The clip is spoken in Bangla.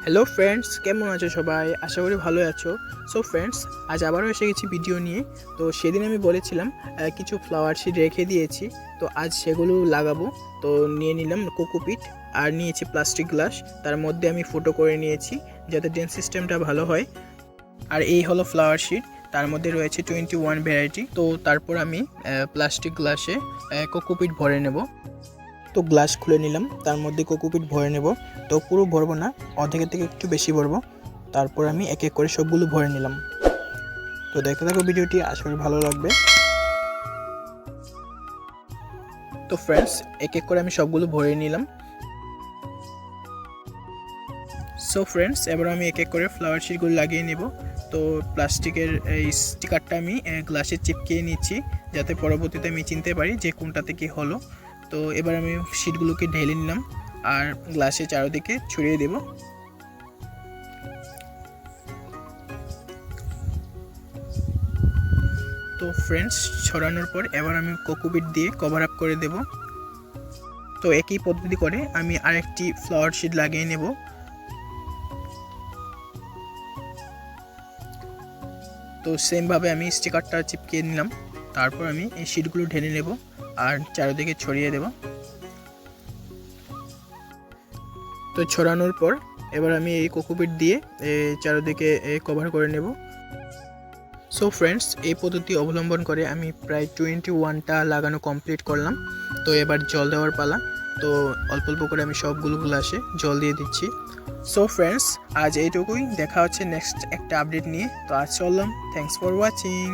হ্যালো ফ্রেন্ডস, কেমন আছো সবাই? আশা করি ভালো আছো। সো ফ্রেন্ডস, আজ আবারও এসে গেছি ভিডিও নিয়ে। তো সেদিন আমি বলেছিলাম কিছু ফ্লাওয়ার সিড রেখে দিয়েছি, তো আজ সেগুলো লাগাবো। তো নিয়ে নিলাম কোকোপিট আর নিয়েছি প্লাস্টিক গ্লাস। তার মধ্যে আমি ফুটো করে নিয়েছি যাতে ড্রেন সিস্টেমটা ভালো হয়। আর এই হলো ফ্লাওয়ার সিড, তার মধ্যে রয়েছে 21 ভ্যারাইটি। তো তারপর আমি প্লাস্টিক গ্লাসে কোকোপিট ভরে নেব। তো গ্লাস খুলে নিলাম, তার মধ্যে কোকোপিট ভরে নেব। তো পুরো ভরবো না, অর্ধেকের থেকে একটু বেশি ভরবো। তারপর আমি এক এক করে সবগুলো ভরে নিলাম। তো দেখতে থাকো ভিডিওটি, আশা করি ভালো লাগবে। তো ফ্রেন্ডস, এক এক করে আমি সবগুলো ভরে নিলাম। সো ফ্রেন্ডস, এবার আমি এক এক করে ফ্লাওয়ার শিটগুলো লাগিয়ে নেব। তো প্লাস্টিকের এই স্টিকারটা আমি গ্লাসে চিপকিয়ে নিচ্ছি, যাতে পরবর্তীতে আমি চিনতে পারি যে কোনটাতে কি হলো। তো এবার আমি শিটগুলোকে ঢেলে নিলাম আর গ্লাসে চারদিকে ছড়িয়ে দেব। তো ফ্রেন্ডস, ছড়ানোর পর এবার আমি কোকোপিট দিয়ে কভার আপ করে দেব। তো একই পদ্ধতি করে আমি আরেকটি ফ্লাওয়ার শিট লাগিয়ে নেব। তো সেমভাবে আমি স্টিকারটা চিপকিয়ে নিলাম। তারপর আমি এই শিটগুলো ঢেলে নেব আর চারিদিকে ছড়িয়ে দেব। তো ছড়ানোর পর এবার আমি এই কোকোপিট দিয়ে চারিদিকে কভার করে নেব। সো ফ্রেন্ডস, এই পদ্ধতি অবলম্বন করে আমি প্রায় 21টা লাগানো কমপ্লিট করলাম। তো এবার জল দেওয়ার পালা। তো অল্প অল্প করে আমি সবগুলো গ্লাসে জল দিয়ে দিচ্ছি। সো ফ্রেন্ডস, আজ এইটুকুই। দেখা হচ্ছে নেক্সট একটা আপডেট নিয়ে। তো আজ চললাম। Thanks for watching.